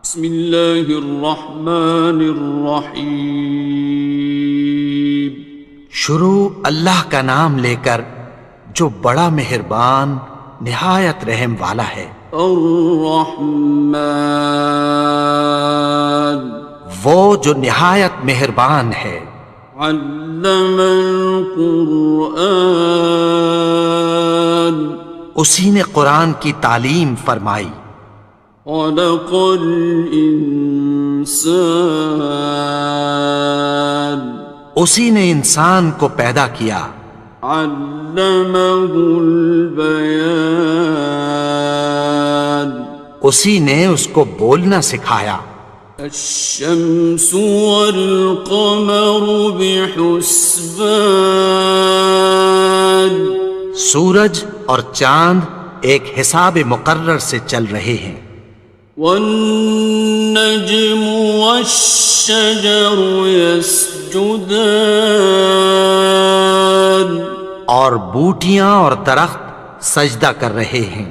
بسم اللہ الرحمن الرحیم۔ شروع اللہ کا نام لے کر جو بڑا مہربان نہایت رحم والا ہے۔ الرحمن، وہ جو نہایت مہربان ہے۔ علم القرآن، اسی نے قرآن کی تعلیم فرمائی۔ خلق الانسان، اسی نے انسان کو پیدا کیا۔ علمہ البیان، اسی نے اس کو بولنا سکھایا۔ الشمس والقمر بحسبان، سورج اور چاند ایک حساب مقرر سے چل رہے ہیں۔ والنجم والشجر يسجدان، اور بوٹیاں اور درخت سجدہ کر رہے ہیں۔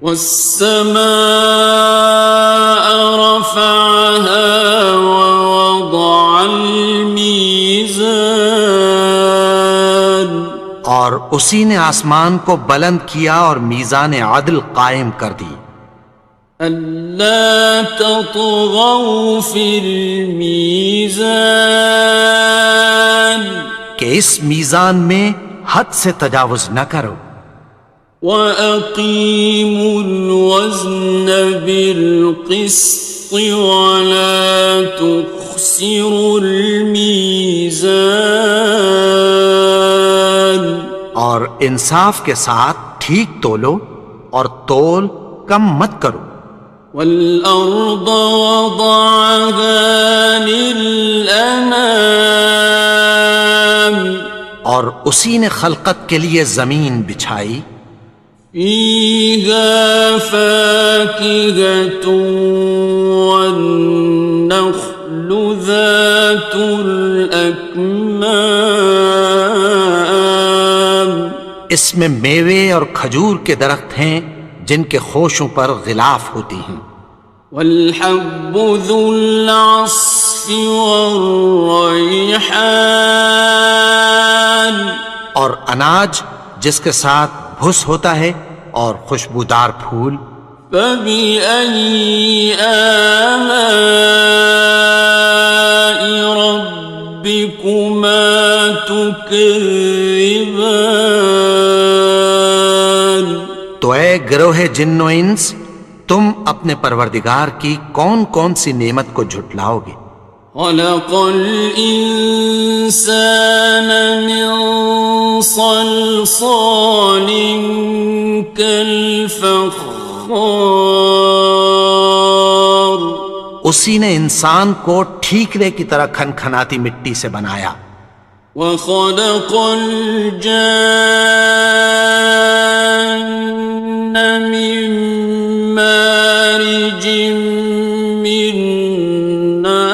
والسماء رفعها ووضع الميزان، اور اسی نے آسمان کو بلند کیا اور میزان عدل قائم کر دی۔ ألا تطغوا في الميزان، کہ اس میزان میں حد سے تجاوز نہ کرو۔ وَأَقِيمُوا الْوَزْنَ بِالْقِسْطِ وَلَا تُخْسِرُوا الْمِيزَانَ، اور انصاف کے ساتھ ٹھیک تولو اور تول کم مت کرو۔ وَالْأَرْضَ وَضَعَهَا لِلْأَنَامِ، اور اسی نے خلقت کے لیے زمین بچھائی۔ فِيهَا فَاكِهَةٌ وَالنَّخْلُ ذَاتُ الْأَكْمَامِ، اس میں میوے اور کھجور کے درخت ہیں جن کے خوشوں پر غلاف ہوتی ہیں۔ وَالْحَبُّ ذُو الْعَصْفِ وَالرَّيْحَانِ، اور اناج جس کے ساتھ بھس ہوتا ہے اور خوشبودار پھول۔ فَبِأَيِّ آلَاءِ رَبِّكُمَا تُكَذِّبَانِ، تو اے گروہ جن و انس، تم اپنے پروردگار کی کون کون سی نعمت کو جھٹلاؤ گے؟ خَلَقَ الْإِنسَانَ مِنْ صَلْصَالٍ كَالْفَخَّارِ، اسی نے انسان کو ٹھیکرے کی طرح کھنکھناتی مٹی سے بنایا۔ وَخَلَقَ الْجَانَّ مِن مَّارِجٍ مِّن نَّارٍ،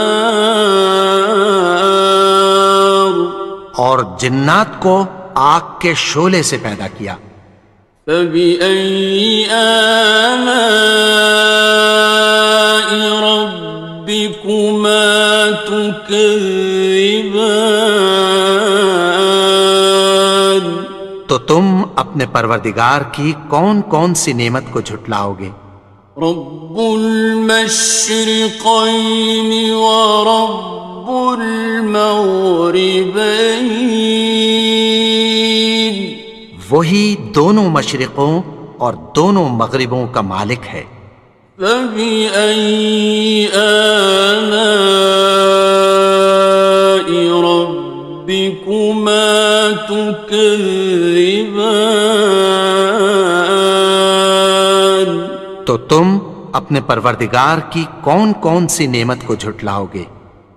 اور جنات کو آگ کے شعلے سے پیدا کیا۔ فَبِأَيِّ آلَاءِ رَبِّكُمَا تُكَذِّبَانِ، تو تم اپنے پروردگار کی کون کون سی نعمت کو جھٹلاؤ گے؟ رب المشرقین ورب المغربین، وہی دونوں مشرقوں اور دونوں مغربوں کا مالک ہے۔ فَبِأَيِّ آلَاءِ رَبِّكُمَا تُكَذِّبَانِ، تو تم اپنے پروردگار کی کون کون سی نعمت کو جھٹلاؤ گے؟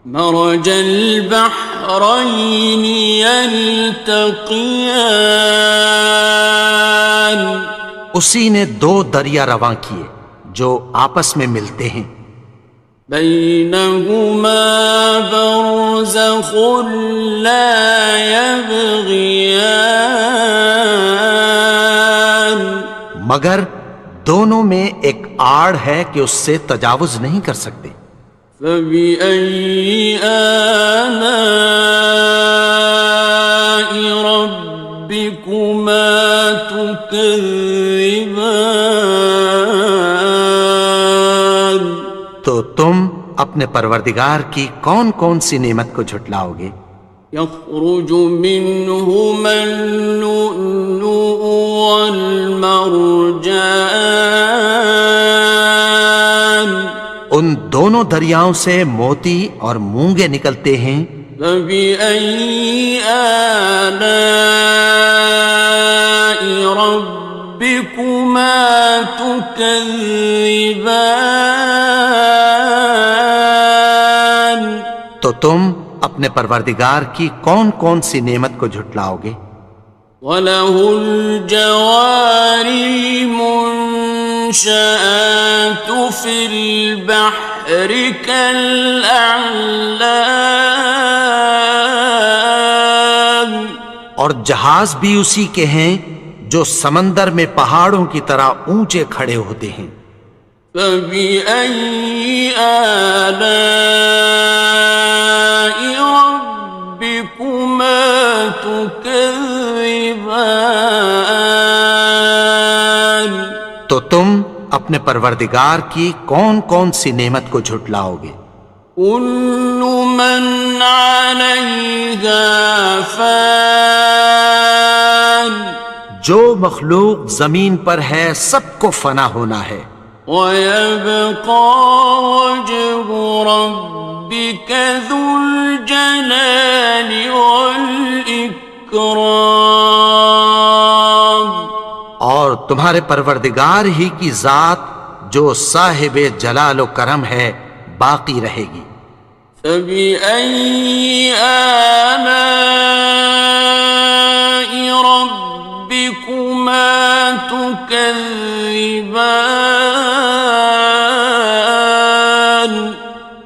مرج البحرین یلتقیان، اسی نے دو دریا رواں کیے جو آپس میں ملتے ہیں۔ بینہما برزخ لا یبغیان، مگر دونوں میں ایک آڑ ہے کہ اس سے تجاوز نہیں کر سکتے۔ فبأي آلاء ربكما تكذبان؟ تو تم اپنے پروردگار کی کون کون سی نعمت کو جھٹلاؤ گے؟ يخرج منهما اللؤلؤ والمرجان ان دونوں دریاؤں سے موتی اور مونگے نکلتے ہیں۔ فبأي آلاء ربكما تكذبان؟ تو تم اپنے پروردگار کی کون کون سی نعمت کو جھٹلاؤ گے؟ وَلَهُ الْجَوَارِ الْمُنشَآتُ فِي الْبَحْرِ كَالْأَعْلَامِ، اور جہاز بھی اسی کے ہیں جو سمندر میں پہاڑوں کی طرح اونچے کھڑے ہوتے ہیں۔ فَبِأَيِّ آلَاءِ رَبِّكُمَا تُكَذِّبَانِ؟ تو تم اپنے پروردگار کی کون کون سی نعمت کو جھٹلاؤ گے؟ كُلُّ مَنْ عَلَيْهَا فَانٍ، جو مخلوق زمین پر ہے سب کو فنا ہونا ہے۔ وَيَبْقَى وَجْهُ رَبِّكَ ذُو الْجَلَالِ وَالْإِكْرَامِ، اور تمہارے پروردگار ہی کی ذات جو صاحب جلال و کرم ہے باقی رہے گی۔ فَبِأَيِّ آلَاءِ رَبِّكُمَا تُكَذِّبَانِ؟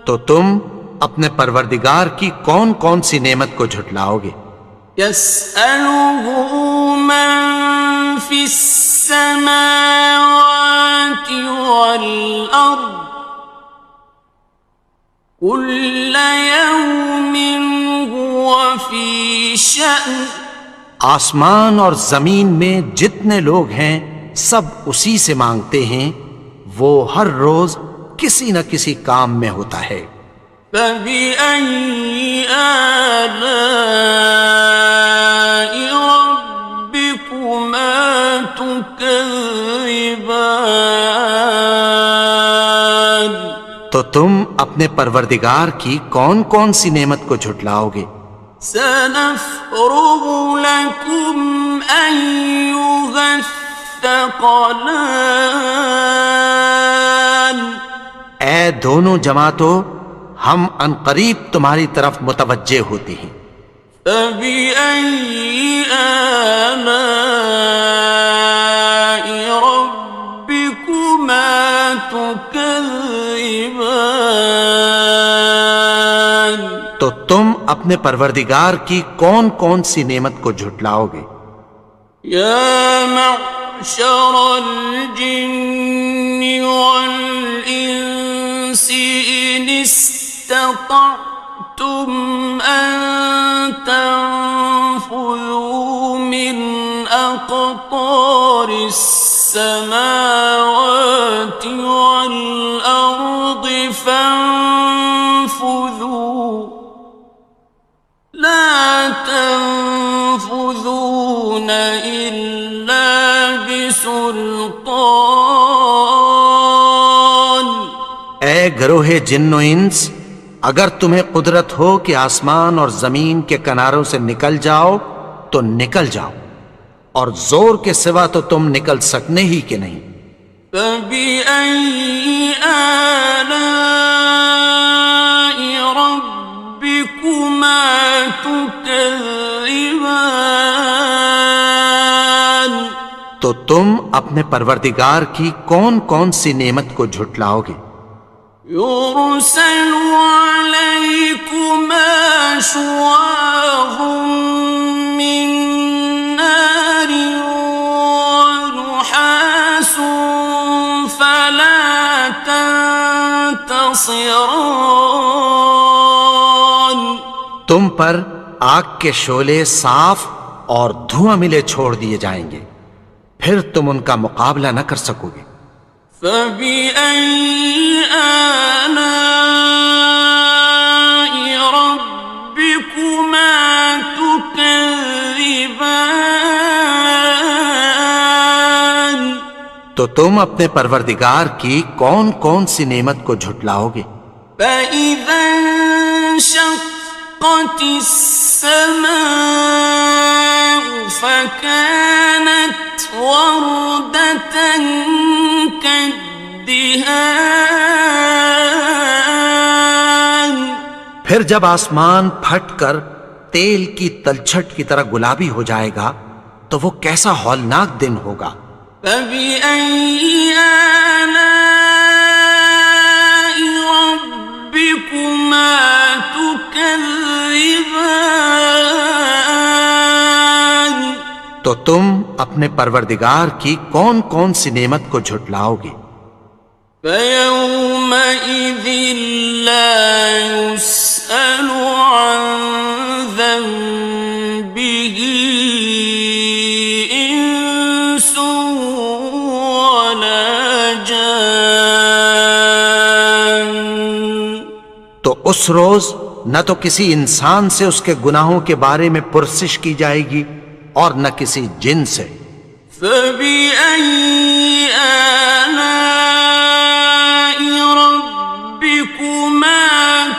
تو تم اپنے پروردگار کی کون کون سی نعمت کو جھٹلاؤ گے؟ يَسْأَلُهُ مَن فِي السَّمَاوَاتِ وَالْأَرْضِ كُلَّ يَوْمٍ هُوَ فِي شَأْنٍ، آسمان اور زمین میں جتنے لوگ ہیں سب اسی سے مانگتے ہیں، وہ ہر روز کسی نہ کسی کام میں ہوتا ہے۔ فَبِأَيِّ آلَاءِ رَبِّكُمَا تُكَذِّبَانِ؟ تو تم اپنے پروردگار کی کون کون سی نعمت کو جھٹلاؤ گے؟ سَنَفْرُغُ لَكُمْ أَيُّهَ الثَّقَلَانِ، اے دونوں جماعتوں ہم عنقریب تمہاری طرف متوجہ ہوتے ہیں۔ فَبِأَيِّ آلَاءِ رَبِّكُمَا تُكَذِّبَانِ؟ تو تم اپنے پروردگار کی کون کون سی نعمت کو جھٹلاؤ گے؟ يَا مَعْشَرَ الْجِنِّ وَالْإِنسِ إِنِ اسْتَطَعْتُمْ أَن تَنفُذُوا مِنْ أَقْطَارِ السَّمَاوَاتِ وَالْأَرْضِ فَانفُذُوا لَا تَنفُذُونَ إِلَّا بِسُلْطَانٍ۔ اے گروہ جن و انس، اگر تمہیں قدرت ہو کہ آسمان اور زمین کے کناروں سے نکل جاؤ تو نکل جاؤ، اور زور کے سوا تو تم نکل سکنے ہی کہ نہیں۔ فَبِأَيِّ آلَاءِ رَبِّكُمَا تُكَذِّبَانِ؟ تو تم اپنے پروردگار کی کون کون سی نعمت کو جھٹلاؤ گے؟ يُرْسَلُ عَلَيْكُمَا شُوَاظٌ مِّن نَّارٍ وَنُحَاسٌ فَلَا ينتصران تم پر آگ کے شعلے صاف اور دھواں ملے چھوڑ دیے جائیں گے، پھر تم ان کا مقابلہ نہ کر سکو گے۔ فبأي آلاء ربكما تكذبان تو تم اپنے پروردگار کی کون کون سی نعمت کو جھٹلاؤ گے؟ فإذا انشقت السماء فكانت وردة كالدهان پھر جب آسمان پھٹ کر تیل کی تلچھٹ کی طرح گلابی ہو جائے گا تو وہ کیسا ہولناک دن ہوگا۔ فبأي آلاء ربكما تكذبان تو تم اپنے پروردگار کی کون کون سی نعمت کو جھٹلاؤ گے؟ فيومئذ لا يسأل عن ذنبه إنس ولا جان تو اس روز نہ تو کسی انسان سے اس کے گناہوں کے بارے میں پرسش کی جائے گی اور نہ کسی جن سے۔ فبأي آلاء ربكما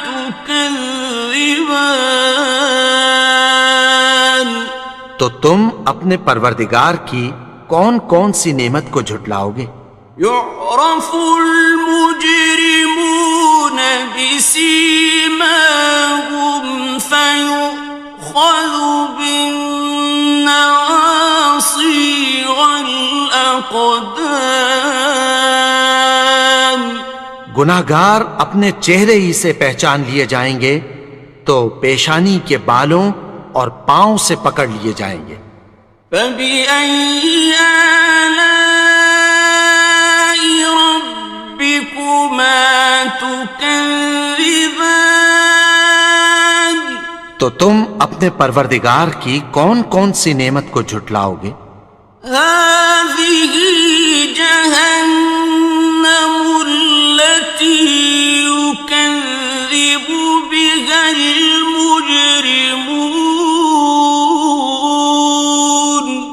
تكذبان تو تم اپنے پروردگار کی کون کون سی نعمت کو جھٹلاؤ گے؟ يعرف المجرمون بسيماهم فيؤخذ بالنواصي والأقدام گناہگار اپنے چہرے ہی سے پہچان لیے جائیں گے تو پیشانی کے بالوں اور پاؤں سے پکڑ لیے جائیں گے۔ فبأي آلاء ربكما تكذبان تو تم اپنے پروردگار کی کون کون سی نعمت کو جھٹلاؤ گے؟ هذه جهنم التي يكذب بها المجرمون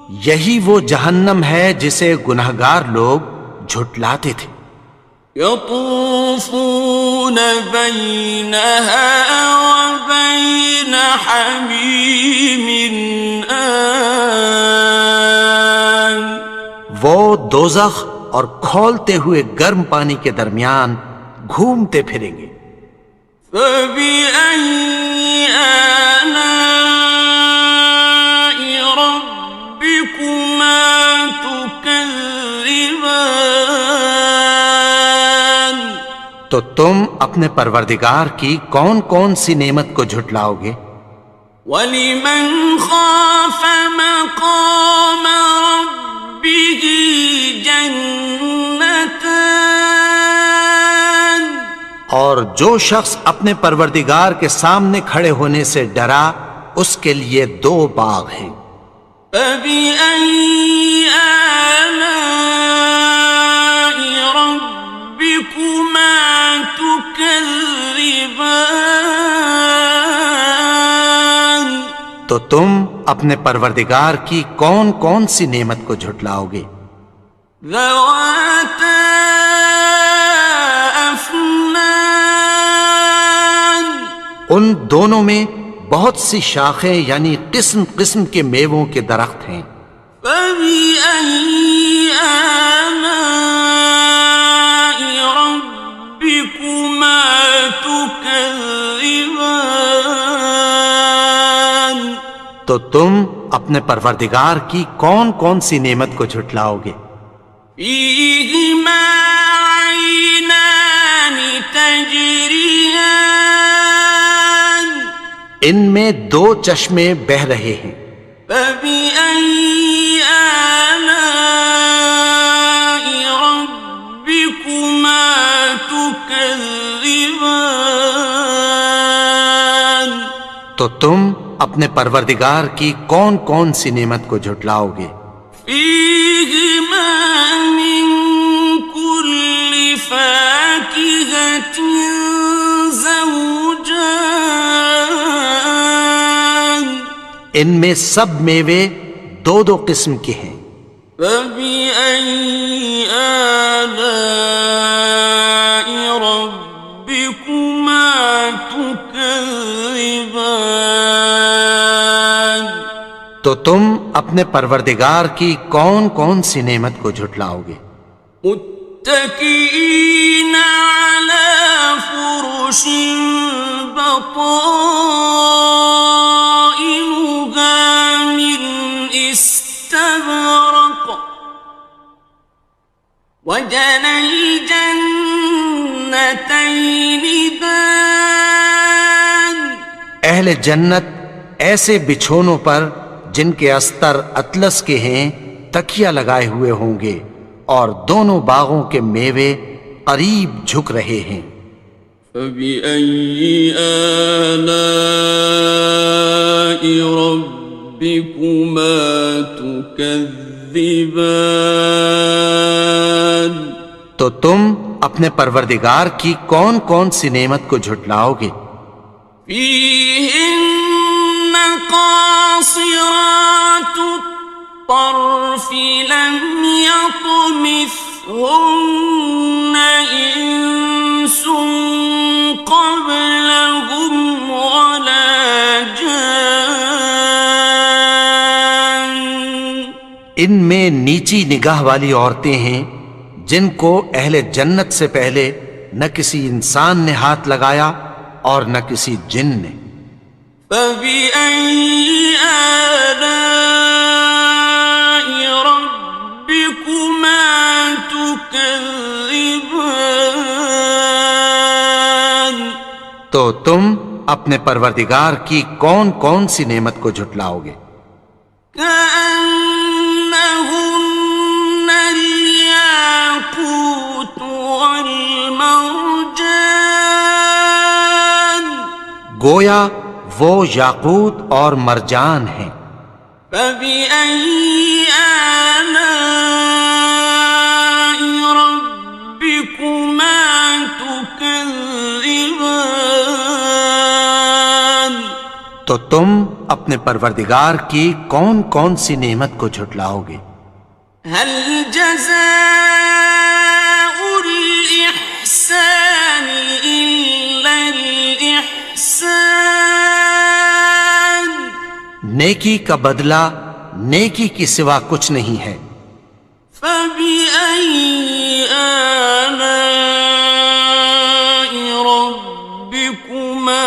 یہی وہ جہنم ہے جسے گناہگار لوگ جھٹلاتے تھے۔ يطوفون بينها وبين حميم آن وہ دوزخ اور کھولتے ہوئے گرم پانی کے درمیان گھومتے پھریں گے۔ فبأي آلاء ربكما تكذبان تو تم اپنے پروردگار کی کون کون سی نعمت کو جھٹلاؤ گے؟ وَلِمَنْ خَافَ مَقَامَ رَبِّهِ جَنَّتَانِ اور جو شخص اپنے پروردگار کے سامنے کھڑے ہونے سے ڈرا اس کے لیے دو باغ ہیں۔ فَبِأَيِّ آلَاءِ رَبِّكُمَا تُكَذِّبَانِ تو تم اپنے پروردگار کی کون کون سی نعمت کو جھٹلاؤ گے؟ ذَوَاتَا أَفْنَانٍ ان دونوں میں بہت سی شاخیں یعنی قسم قسم کے میووں کے درخت ہیں۔ فَبِأَيِّ آلَاءِ رَبِّكُمَا تُكَذِّبَانِ تو تم اپنے پروردگار کی کون کون سی نعمت کو جھٹلاؤ گے؟ فِيهِمَا عَيْنَانِ تَجْرِيَانِ ان میں دو چشمے بہہ رہے ہیں۔ فَبِأَيِّ آلَاءِ رَبِّكُمَا تُكَذِّبَانِ تو تم اپنے پروردگار کی کون کون سی نعمت کو جھٹلاؤ گے؟ فيهما من كل فاكهة زوجان ان میں سب میوے دو دو قسم کے ہیں۔ فبأي آلاء ربكما تكذبان تو تم اپنے پروردگار کی کون کون سی نعمت کو جھٹلاؤ گے؟ متكئين على فرش بطائنها من استبرق وجنى الجنتين دان اہل جنت ایسے بچھونوں پر جن کے استر اطلس کے ہیں تکیہ لگائے ہوئے ہوں گے، اور دونوں باغوں کے میوے قریب جھک رہے ہیں۔ فبأي آلاء ربكما تكذبان تو تم اپنے پروردگار کی کون کون سی نعمت کو جھٹلاؤ گے؟ فيهن قاصرات الطرف لم يطمثهن إنس قبلهم ولا جان ان میں نیچی نگاہ والی عورتیں ہیں جن کو اہل جنت سے پہلے نہ کسی انسان نے ہاتھ لگایا اور نہ کسی جن نے۔ فبأي آلاء ربكما تكذبان تو تم اپنے پروردگار کی کون کون سی نعمت کو جھٹلاؤ گے؟ كأنهن الياقوت والمرجان گویا وہ یاقوت اور مرجان ہیں۔ فبأي آلاء ربكما تكذبان تو تم اپنے پروردگار کی کون کون سی نعمت کو جھٹلاؤ گے؟ هل جزاء الإحسان إلا الإحسان نیکی کا بدلہ نیکی کی سوا کچھ نہیں ہے۔ فبأي آلاء ربكما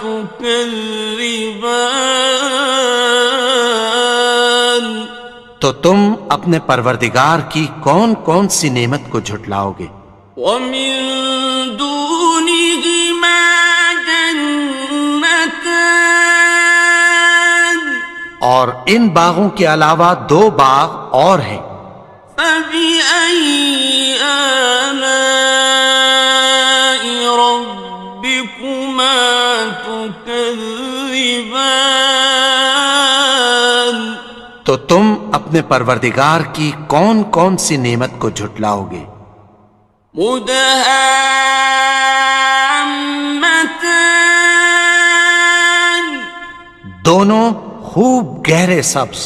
تكذبان تو تم اپنے پروردگار کی کون کون سی نعمت کو جھٹلاؤ گے؟ ومن دونهما جنتان اور ان باغوں کے علاوہ دو باغ اور ہیں۔ فبأي آلاء ربكما تكذبان تو تم اپنے پروردگار کی کون کون سی نعمت کو جھٹلاؤ گے؟ مدهامتان دونوں خوب گہرے سبز۔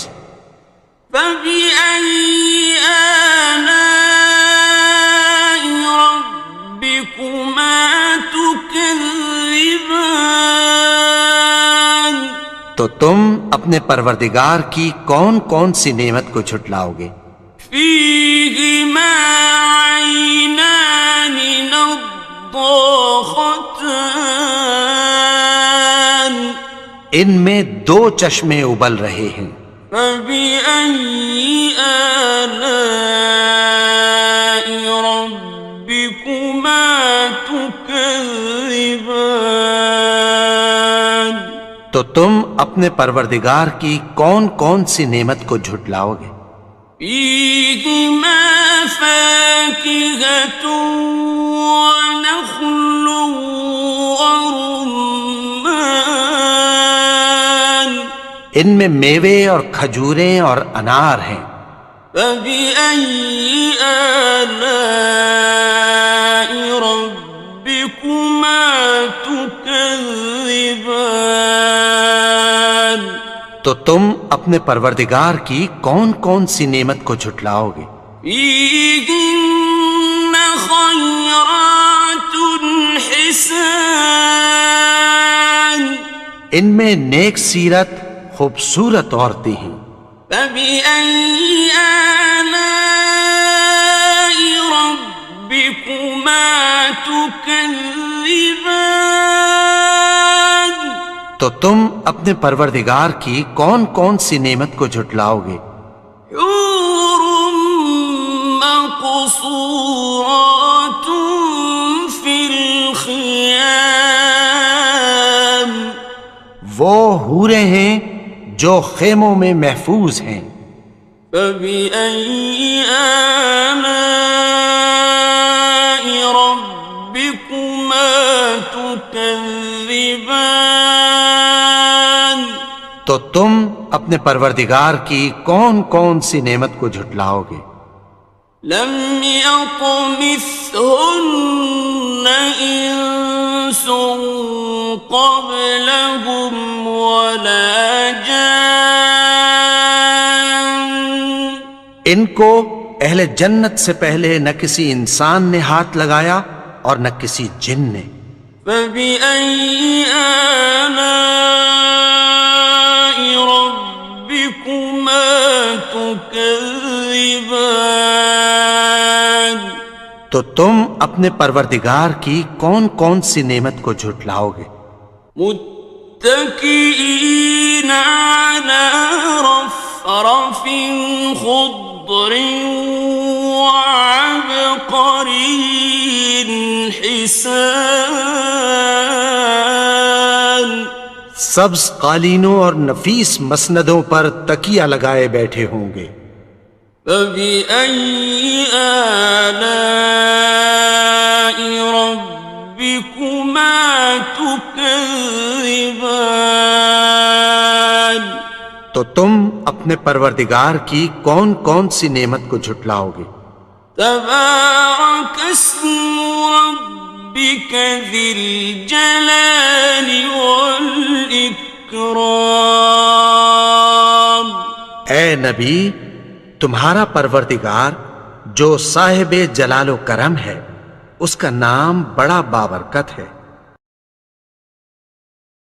فبأي آلاء ربكما تكذبان تو تم اپنے پروردگار کی کون کون سی نعمت کو جھٹلاؤ گے؟ فيهما عينان نضاختان ان میں دو چشمے ابل رہے ہیں۔ فبأي آلاء ربكما تكذبان تو تم اپنے پروردگار کی کون کون سی نعمت کو جھٹلاؤ گے؟ فيهما فاكهة ونخل ورمان ان میں میوے اور کھجوریں اور انار ہیں۔ فبأي آلاء ربكما تكذبان؟ تو تم اپنے پروردگار کی کون کون سی نعمت کو جھٹلاؤ گے؟ فيهن خيرات حسان، ان میں نیک سیرت خوبصورت عورتیں ہیں۔ فبأي آلاء ربكما تكذبان؟ تو تم اپنے پروردگار کی کون کون سی نعمت کو جھٹلاؤ گے؟ حور مقصورات في الخيام، وہ حوریں ہیں جو خیموں میں محفوظ ہیں۔ فبأي آلاء ربكما تكذبان؟ تو تم اپنے پروردگار کی کون کون سی نعمت کو جھٹلاؤ گے؟ لم يطمثهن إنس قبلهم ولا جان، ان کو اہل جنت سے پہلے نہ کسی انسان نے ہاتھ لگایا اور نہ کسی جن نے۔ فبأي آلاء ربكما تكذبان؟ تو تم اپنے پروردگار کی کون کون سی نعمت کو جھٹلاؤ گے؟ متكئين على رفرف خضر وعبقري حسان، سبز قالینوں اور نفیس مسندوں پر تکیہ لگائے بیٹھے ہوں گے۔ فبأي آلاء ربكما تكذبان؟ تو تم اپنے پروردگار کی کون کون سی نعمت کو جھٹلاؤ گے؟ تبارك اسم ربك ذي الجلال والإكرام۔ اے نبی، تمہارا پروردگار جو صاحب جلال و کرم ہے، اس کا نام بڑا بابرکت ہے۔